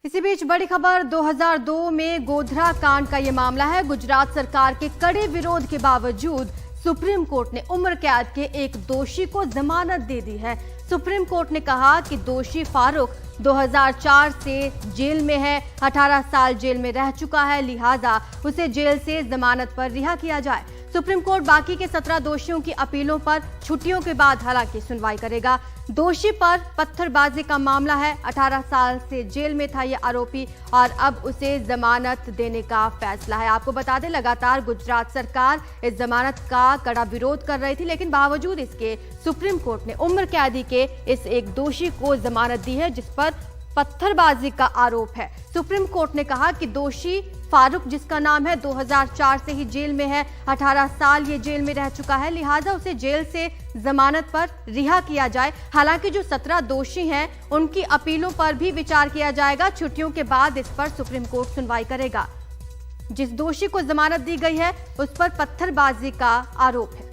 इसी बीच बड़ी खबर 2002 में गोधरा कांड का ये मामला है। गुजरात सरकार के कड़े विरोध के बावजूद सुप्रीम कोर्ट ने उम्र कैद के एक दोषी को जमानत दे दी है। सुप्रीम कोर्ट ने कहा कि दोषी फारूक 2004 से जेल में है, 18 साल जेल में रह चुका है, लिहाजा उसे जेल से जमानत पर रिहा किया जाए। सुप्रीम कोर्ट बाकी के 17 दोषियों की अपीलों पर छुट्टियों के बाद हालांकि सुनवाई करेगा। दोषी पर पत्थरबाजी का मामला है। 18 साल से जेल में था ये आरोपी और अब उसे जमानत देने का फैसला है। आपको बता दें, लगातार गुजरात सरकार इस जमानत का कड़ा विरोध कर रही थी, लेकिन बावजूद इसके सुप्रीम कोर्ट ने उम्र कैदी के इस एक दोषी को जमानत दी है जिस पर पत्थरबाजी का आरोप है। सुप्रीम कोर्ट ने कहा कि दोषी फारूक, जिसका नाम है, 2004 से ही जेल में है, 18 साल ये जेल में रह चुका है, लिहाजा उसे जेल से जमानत पर रिहा किया जाए। हालांकि जो 17 दोषी हैं उनकी अपीलों पर भी विचार किया जाएगा। छुट्टियों के बाद इस पर सुप्रीम कोर्ट सुनवाई करेगा। जिस दोषी को जमानत दी गई है उस पर पत्थरबाजी का आरोप है।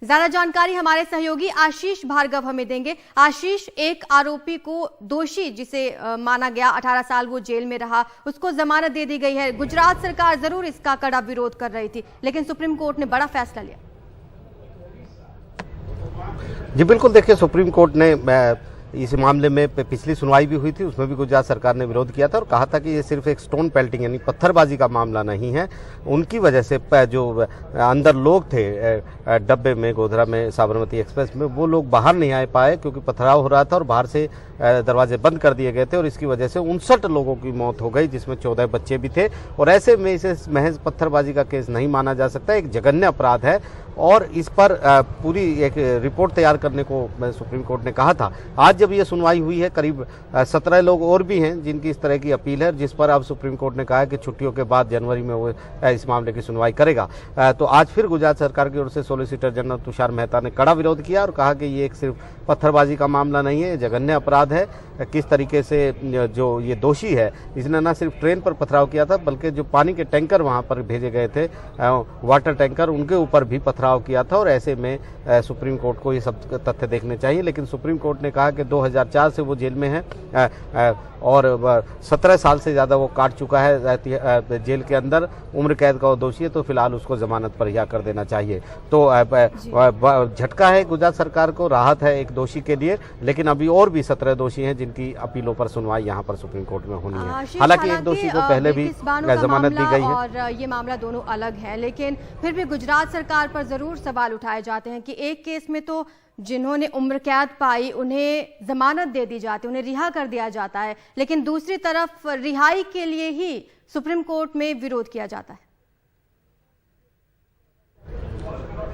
ज्यादा जानकारी हमारे सहयोगी आशीष भार्गव हमें देंगे। आशीष, एक आरोपी को, दोषी जिसे माना गया, 18 साल वो जेल में रहा, उसको जमानत दे दी गई है। गुजरात सरकार जरूर इसका कड़ा विरोध कर रही थी, लेकिन सुप्रीम कोर्ट ने बड़ा फैसला लिया। जी बिल्कुल, देखिए, सुप्रीम कोर्ट ने इस मामले में पिछली सुनवाई भी हुई थी, उसमें भी गुजरात सरकार ने विरोध किया था और कहा था कि ये सिर्फ एक स्टोन पेल्टिंग यानी पत्थरबाजी का मामला नहीं है। उनकी वजह से जो अंदर लोग थे डब्बे में, गोधरा में, साबरमती एक्सप्रेस में, वो लोग बाहर नहीं आ पाए क्योंकि पथराव हो रहा था और बाहर से दरवाजे बंद कर दिए गए थे और इसकी वजह से 59 लोगों की मौत हो गई, जिसमें 14 बच्चे भी थे। और ऐसे में इसे महज पत्थरबाजी का केस नहीं माना जा सकता, एक जघन्य अपराध है और इस पर पूरी एक रिपोर्ट तैयार करने को सुप्रीम कोर्ट ने कहा था। आज जब ये सुनवाई हुई है, करीब 17 लोग और भी हैं जिनकी इस तरह की अपील है, जिस पर अब सुप्रीम कोर्ट ने कहा है कि छुट्टियों के बाद जनवरी में वो इस मामले की सुनवाई करेगा। तो आज फिर गुजरात सरकार की ओर से सॉलिसिटर जनरल तुषार मेहता ने कड़ा विरोध किया और कहा कि ये एक सिर्फ पत्थरबाजी का मामला नहीं है, जघन्य अपराध है। किस तरीके से जो ये दोषी है, इसने न सिर्फ ट्रेन पर पथराव किया था बल्कि जो पानी के टैंकर वहां पर भेजे गए थे, वाटर टैंकर, उनके ऊपर भी पथराव किया था। और ऐसे में सुप्रीम कोर्ट को ये सब तथ्य देखने चाहिए। लेकिन सुप्रीम कोर्ट ने कहा कि 2004 से वो जेल में है और 17 साल से ज़्यादा वो काट चुका है जेल के अंदर, उम्र कैद का वो दोषी है, तो फिलहाल उसको जमानत पर रिहा कर देना चाहिए। तो झटका है गुजरात सरकार को, राहत है एक दोषी के लिए, लेकिन अभी और भी 17 दोषी हैं जिनकी अपीलों पर सुनवाई यहाँ पर सुप्रीम कोर्ट में होनी है। हालांकि एक दोषी को पहले भी जमानत दी गई है और ये मामला दोनों अलग है, लेकिन फिर भी गुजरात सरकार पर जरूर सवाल उठाए जाते हैं कि एक केस में तो जिन्होंने उम्र कैद पाई उन्हें जमानत दे दी जाती है, उन्हें रिहा कर दिया जाता है, लेकिन दूसरी तरफ रिहाई के लिए ही सुप्रीम कोर्ट में विरोध किया जाता है।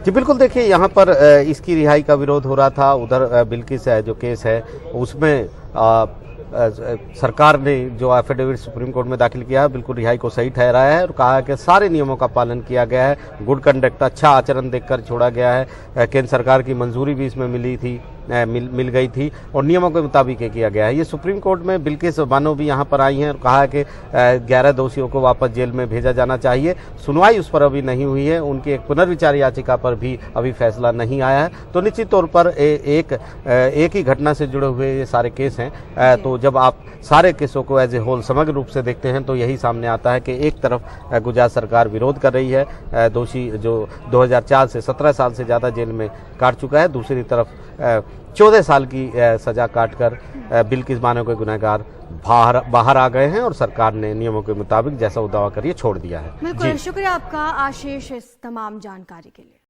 जी बिल्कुल, देखिए, यहाँ पर इसकी रिहाई का विरोध हो रहा था। उधर बिल्किस जो केस है उसमें सरकार ने जो एफिडेविट सुप्रीम कोर्ट में दाखिल किया है बिल्कुल रिहाई को सही ठहराया है और कहा है कि सारे नियमों का पालन किया गया है, गुड कंडक्ट, अच्छा आचरण देखकर छोड़ा गया है। केंद्र सरकार की मंजूरी भी इसमें मिल गई थी और नियमों के मुताबिक किया गया है। ये सुप्रीम कोर्ट में बिल्किस बानो भी यहाँ पर आई हैं और कहा है कि 11 दोषियों को वापस जेल में भेजा जाना चाहिए। सुनवाई उस पर अभी नहीं हुई है, उनकी एक पुनर्विचार याचिका पर भी अभी फैसला नहीं आया है। तो निश्चित तौर पर एक ही घटना से जुड़े हुए ये सारे केस हैं। तो जब आप सारे केसों को एज ए होल समग्र रूप से देखते हैं तो यही सामने आता है कि एक तरफ गुजरात सरकार विरोध कर रही है, दोषी जो 2004 से 17 साल से ज़्यादा जेल में काट चुका है, दूसरी तरफ 14 साल की सजा काटकर बिल्किस बानो के गुनहगार बाहर आ गए हैं और सरकार ने नियमों के मुताबिक जैसा वो दावा करिए छोड़ दिया है। बिल्कुल, शुक्रिया आपका आशीष इस तमाम जानकारी के लिए।